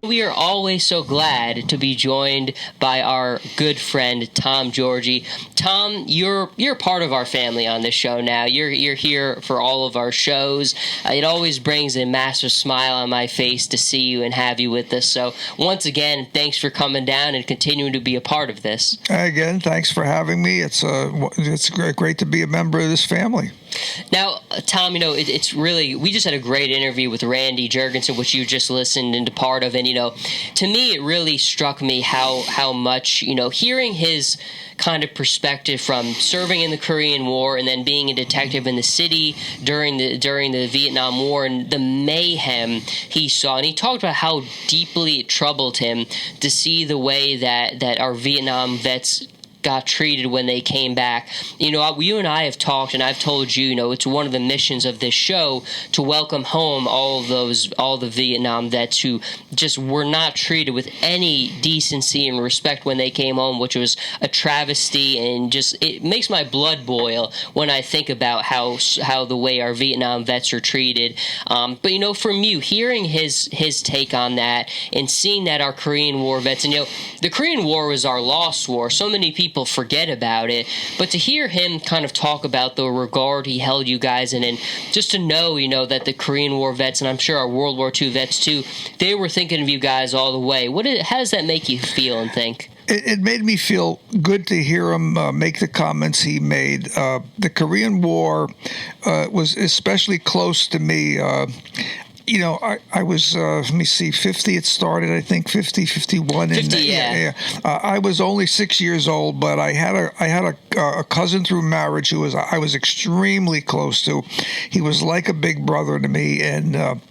We are always so glad to be joined by our good friend Tom Giorgi. Tom, you're part of our family on this show now. You're here for all of our shows. It always brings a massive smile on my face to see you and have you with us. So once again, thanks for coming down and continuing to be a part of this. Again, thanks for having me. It's great to be a member of this family. Now, Tom, it's really, we just had a great interview with Randy Jurgensen, which you just listened into part of, and, to me, it really struck me how much, hearing his kind of perspective from serving in the Korean War and then being a detective in the city during the Vietnam War and the mayhem he saw, and he talked about how deeply it troubled him to see the way that our Vietnam vets got treated when they came back. You and I have talked, and I've told you, it's one of the missions of this show to welcome home all the Vietnam vets who just were not treated with any decency and respect when they came home, which was a travesty, and just it makes my blood boil when I think about how the way our Vietnam vets are treated. But from you, hearing his take on that and seeing that our Korean War vets, and the Korean War was our lost war. So many people forget about it, but to hear him kind of talk about the regard he held you guys in, and just to know, that the Korean War vets, and I'm sure our World War II vets too, they were thinking of you guys all the way. How does that make you feel and think? It made me feel good to hear him make the comments he made. The Korean War was especially close to me. I was, let me see, 50 it started, I think, 51. 50, yeah. I was only 6 years old, but I had a cousin through marriage who I was extremely close to. He was like a big brother to me, and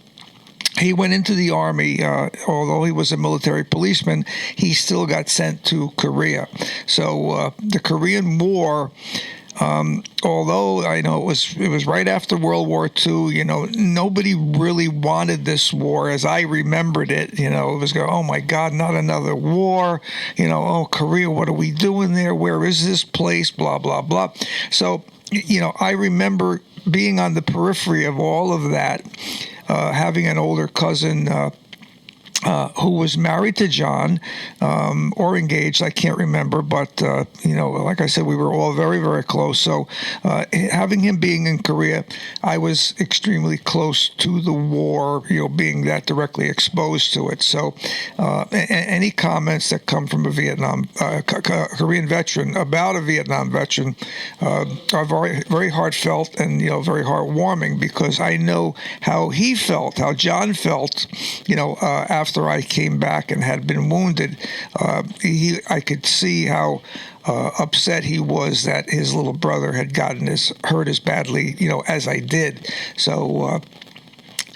he went into the Army. Although he was a military policeman, he still got sent to Korea. So the Korean War, although I know it was right after World War II, nobody really wanted this war as I remembered it. It was going, oh my God, not another war. Oh, Korea, what are we doing there? Where is this place? Blah, blah, blah. So, I remember being on the periphery of all of that, having an older cousin who was married to John, or engaged, I can't remember, but, like I said, we were all very, very close. So having him being in Korea, I was extremely close to the war, being that directly exposed to it. So any comments that come from a Korean veteran about a Vietnam veteran are very, very heartfelt and, very heartwarming, because I know how he felt, how John felt, after I came back and had been wounded. I could see how upset he was that his little brother had gotten hurt as badly, as I did. So,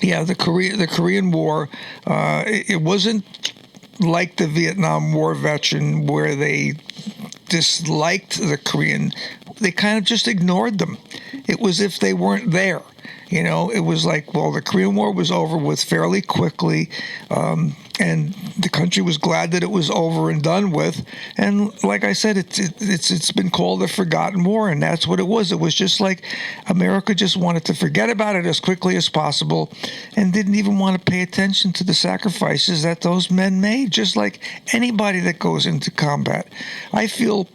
the Korean War, it wasn't like the Vietnam War veteran where they disliked the Korean. They kind of just ignored them. It was if they weren't there. It was like, well, the Korean War was over with fairly quickly, and the country was glad that it was over and done with. And like I said, it's been called a forgotten war, and that's what it was. It was just like America just wanted to forget about it as quickly as possible, and didn't even want to pay attention to the sacrifices that those men made, just like anybody that goes into combat. I feel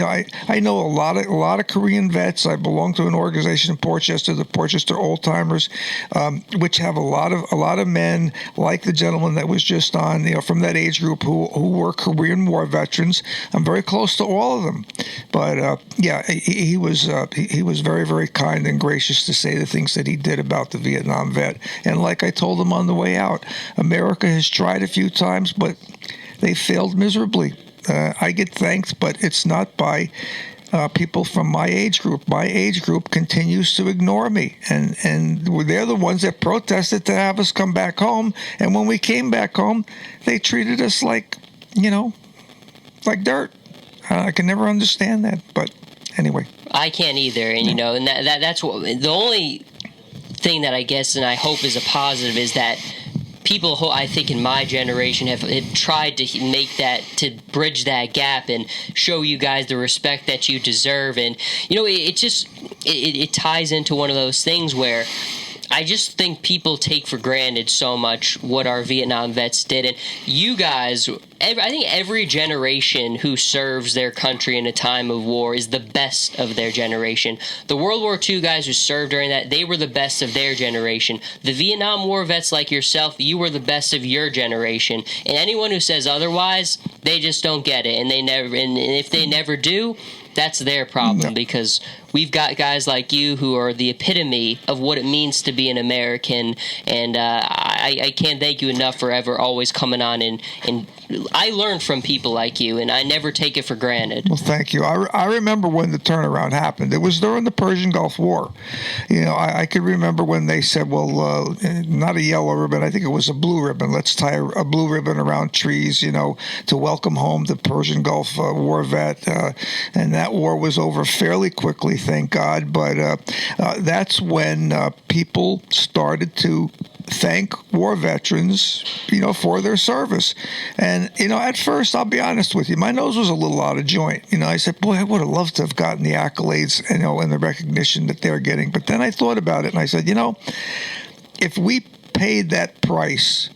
I know a lot of Korean vets. I belong to an organization in Portchester, the Portchester Old Timers, which have a lot of men like the gentleman that was just on, from that age group who were Korean War veterans. I'm very close to all of them, but he was very, very kind and gracious to say the things that he did about the Vietnam vet. And like I told him on the way out, America has tried a few times, but they failed miserably. I get thanked, but it's not by people from my age group. My age group continues to ignore me, and they're the ones that protested to have us come back home. And when we came back home, they treated us like dirt. I can never understand that, but anyway. I can't either, and and that's what the only thing that I guess and I hope is a positive is that people who I think in my generation have tried to make that, to bridge that gap and show you guys the respect that you deserve. And, it ties into one of those things where I just think people take for granted so much what our Vietnam vets did. And you guys, I think every generation who serves their country in a time of war is the best of their generation. The World War II guys who served during that, they were the best of their generation. The Vietnam War vets like yourself, you were the best of your generation. And anyone who says otherwise, they just don't get it. And if they never do, that's their problem, because we've got guys like you who are the epitome of what it means to be an American, and I can't thank you enough for ever always coming on, and I learn from people like you, and I never take it for granted. Well, thank you. I remember when the turnaround happened. It was during the Persian Gulf War. I could remember when they said, well, not a yellow ribbon, I think it was a blue ribbon. Let's tie a blue ribbon around trees, to welcome home the Persian Gulf War vet, and that war was over fairly quickly, thank God. But that's when people started to thank war veterans, for their service. And, at first, I'll be honest with you, my nose was a little out of joint. I said, boy, I would have loved to have gotten the accolades, and the recognition that they're getting. But then I thought about it, and I said, if we paid that price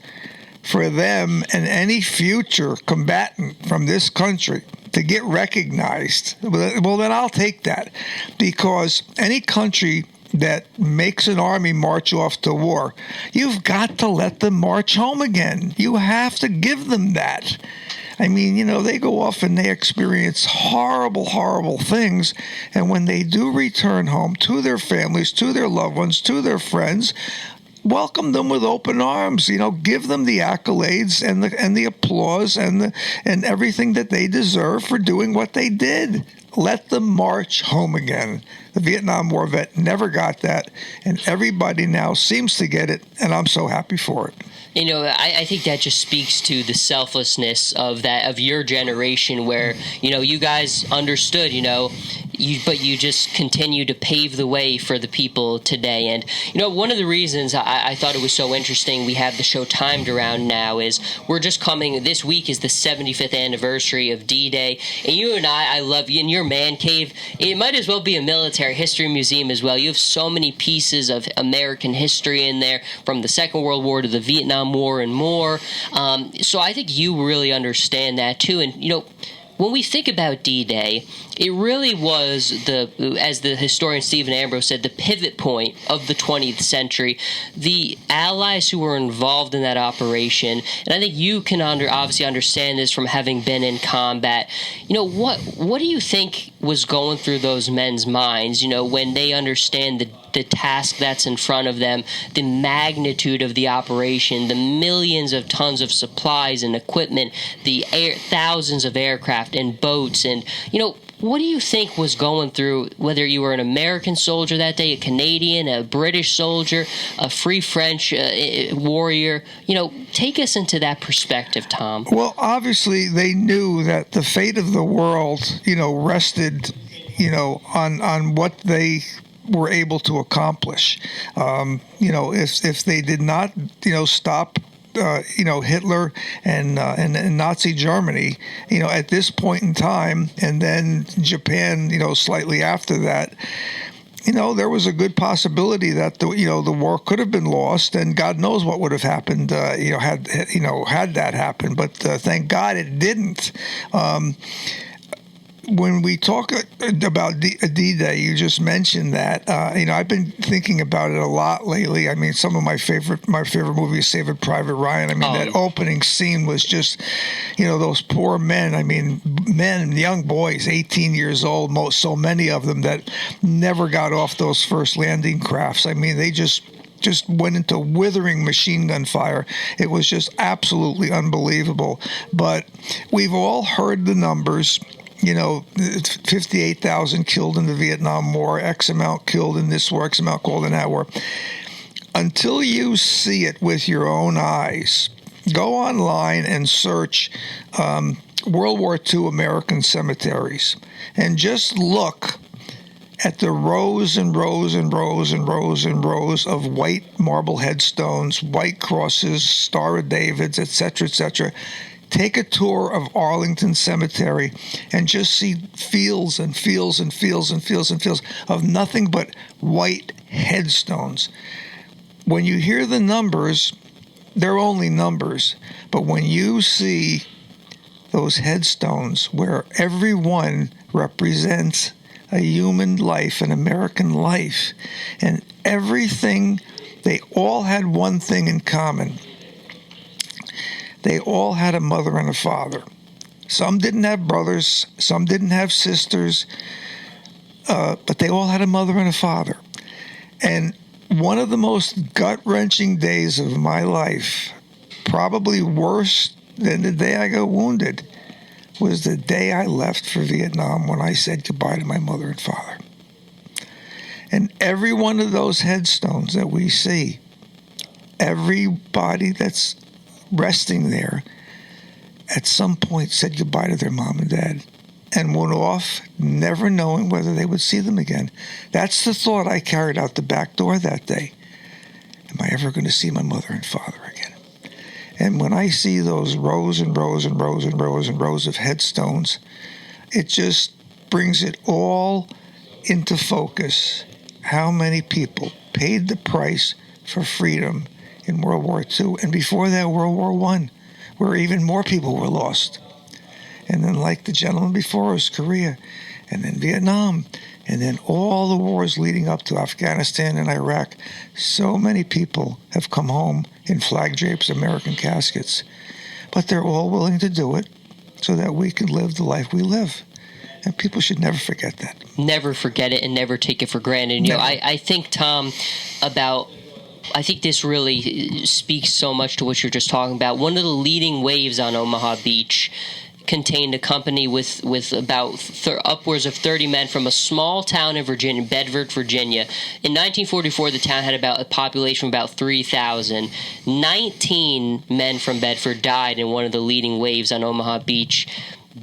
for them and any future combatant from this country to get recognized, well, then I'll take that. Because any country that makes an army march off to war, you've got to let them march home again. You have to give them that. I mean, they go off and they experience horrible, horrible things. And when they do return home to their families, to their loved ones, to their friends, welcome them with open arms. Give them the accolades and the applause and everything that they deserve for doing what they did. Let them march home again. The Vietnam War vet never got that, and everybody now seems to get it, and I'm so happy for it. I think that just speaks to the selflessness of your generation, where you guys understood, but you just continue to pave the way for the people today. And one of the reasons I thought it was so interesting we have the show timed around now is we're just coming. This week is the 75th anniversary of D-Day, and you and I love you in your man cave. It might as well be a military history museum as well. You have so many pieces of American history in there, from the Second World War to the Vietnam War and more. So I think you really understand that too. And when we think about D-Day, it really was as the historian Stephen Ambrose said, the pivot point of the 20th century. The allies who were involved in that operation, and I think you can obviously understand this from having been in combat. What do you think was going through those men's minds? When they understand the task that's in front of them, the magnitude of the operation, the millions of tons of supplies and equipment, the thousands of aircraft and boats, and what do you think was going through, whether you were an American soldier that day, a Canadian, a British soldier, a Free French warrior? Take us into that perspective, Tom. Well, obviously they knew that the fate of the world, rested, on what they were able to accomplish. If they did not, stop Hitler and Nazi Germany, at this point in time, and then Japan, slightly after that, there was a good possibility that the war could have been lost, and God knows what would have happened, had that happened. But thank God it didn't. When we talk about D-Day, you just mentioned that. I've been thinking about it a lot lately. I mean, some of my favorite movie is Saving Private Ryan. I mean, that opening scene was just, those poor men. I mean, young boys, 18 years old, so many of them that never got off those first landing crafts. I mean, they just went into withering machine gun fire. It was just absolutely unbelievable. But we've all heard the numbers. 58,000 killed in the Vietnam War, X amount killed in this war, X amount killed in that war. Until you see it with your own eyes, go online and search World War II American cemeteries and just look at the rows and rows and rows and rows and rows of white marble headstones, white crosses, Star of Davids, etc., etc. Take a tour of Arlington Cemetery and just see fields and fields and fields and fields and fields of nothing but white headstones. when you hear the numbers, they're only numbers. But when you see those headstones where every one represents a human life, an American life, and everything, they all had one thing in common. They all had a mother and a father. Some didn't have brothers, some didn't have sisters, but they all had a mother and a father. And one of the most gut-wrenching days of my life, probably worse than the day I got wounded, was the day I left for Vietnam, when I said goodbye to my mother and father. And every one of those headstones that we see, everybody that's resting there at some point said goodbye to their mom and dad and went off, never knowing whether they would see them again. That's the thought I carried out the back door that day. Am I ever going to see my mother and father again? And when I see those rows and rows and rows and rows and rows of headstones, it just brings it all into focus. How many people paid the price for freedom in World War II, and before that, World War I, where even more people were lost. And then, like the gentleman before us, Korea, and then Vietnam, and then all the wars leading up to Afghanistan and Iraq. So many people have come home in flag drapes, American caskets, but they're all willing to do it so that we can live the life we live. And people should never forget that. Never forget it and never take it for granted. You know, I think, Tom, I think this really speaks so much to what you're just talking about. One of the leading waves on Omaha Beach contained a company with about upwards of 30 men from a small town in Virginia, Bedford, Virginia. In 1944, the town had about a population of about 3,000. 19 men from Bedford died in one of the leading waves on Omaha Beach.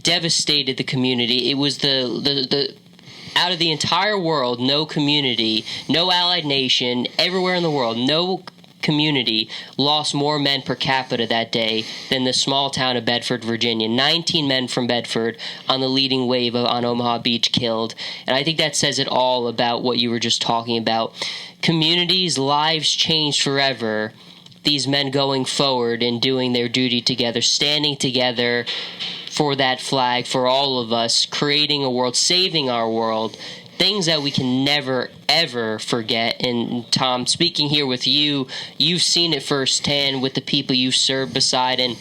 Devastated the community. It was the out of the entire world, no community, no allied nation, everywhere in the world, no community lost more men per capita that day than the small town of Bedford, Virginia. 19 men from Bedford on the leading wave on Omaha Beach killed. And I think that says it all about what you were just talking about. Communities, lives changed forever. These men going forward and doing their duty together, standing together for that flag, for all of us, creating a world, saving our world, things that we can never, ever forget. And Tom, speaking here with you, you've seen it firsthand with the people you've served beside. And,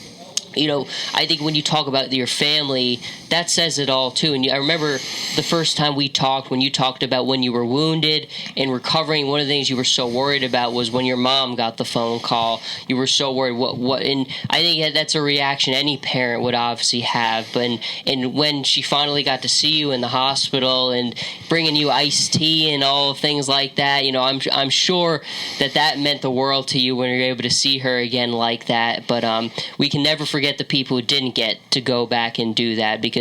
you know, I think when you talk about your family, that says it all, too. And I remember the first time we talked, when you talked about when you were wounded and recovering, one of the things you were so worried about was when your mom got the phone call. You were so worried. And I think that's a reaction any parent would obviously have. And when she finally got to see you in the hospital and bringing you iced tea and all things like that, you know, I'm sure that meant the world to you when you're able to see her again like that. But we can never forget the people who didn't get to go back and do that, because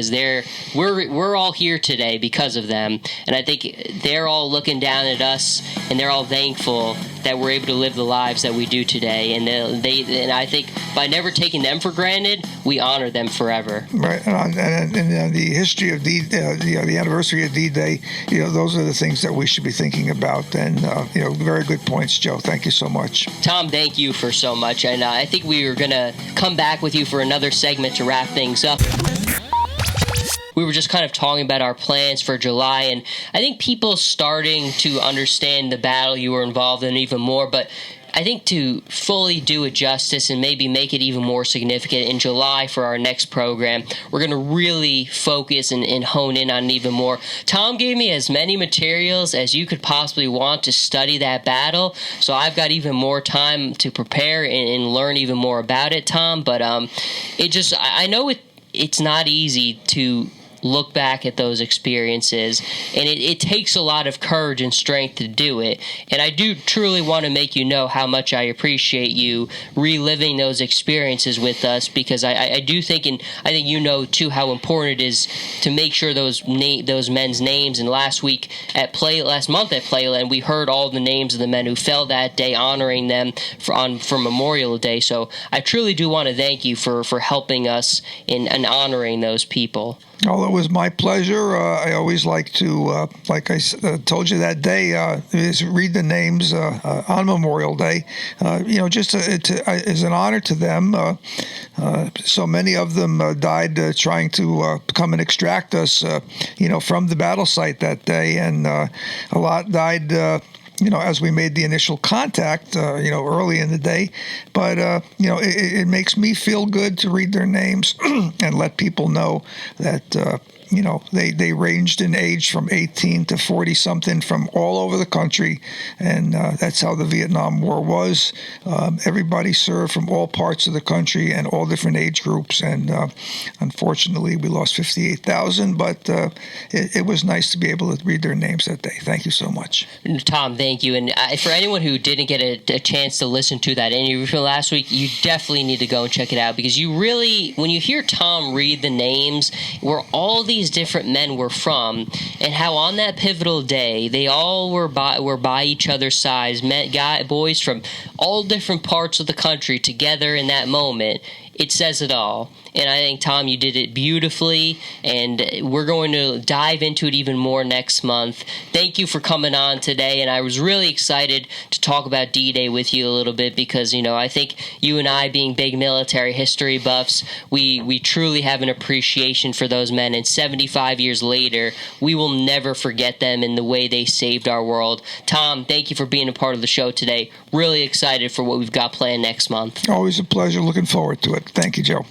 we're all here today because of them. And I think they're all looking down at us, and they're all thankful that we're able to live the lives that we do today. And I think by never taking them for granted, we honor them forever. Right, and the history of the anniversary of D-Day, you know, those are the things that we should be thinking about. And you know, very good points, Joe. Thank you so much, Tom. Thank you for so much. And I think we are going to come back with you for another segment to wrap things up. We were just kind of talking about our plans for July, and I think people starting to understand the battle you were involved in even more. But I think to fully do it justice and maybe make it even more significant, in July for our next program, we're going to really focus and hone in on it even more. Tom gave me as many materials as you could possibly want to study that battle, so I've got even more time to prepare and learn even more about it, Tom. But I know it's not easy to look back at those experiences, and it takes a lot of courage and strength to do it. And I do truly want to make you know how much I appreciate you reliving those experiences with us, because I do think, and I think you know too, how important it is to make sure those men's names. And last month at Playland, we heard all the names of the men who fell that day, honoring them for Memorial Day. So I truly do want to thank you for helping us in honoring those people. Although it was my pleasure. I always like to, like I told you that day, is read the names on Memorial Day. Just as an honor to them. So many of them died trying to come and extract us, from the battle site that day, and a lot died. As we made the initial contact, early in the day. But, it makes me feel good to read their names and let people know that, they ranged in age from 18 to 40 something from all over the country. And that's how the Vietnam War was. Everybody served from all parts of the country and all different age groups. And unfortunately, we lost 58,000. But it was nice to be able to read their names that day. Thank you so much. Tom, thank you. And for anyone who didn't get a chance to listen to that interview from last week, you definitely need to go and check it out, because you really, when you hear Tom read the names where all these different men were from, and how on that pivotal day they all were by each other's sides, boys from all different parts of the country together in that moment, it says it all. And I think, Tom, you did it beautifully, and we're going to dive into it even more next month. Thank you for coming on today, and I was really excited to talk about D-Day with you a little bit, because, I think you and I, being big military history buffs, we truly have an appreciation for those men, and 75 years later, we will never forget them in the way they saved our world. Tom, thank you for being a part of the show today. Really excited for what we've got planned next month. Always a pleasure. Looking forward to it. Thank you, Joe.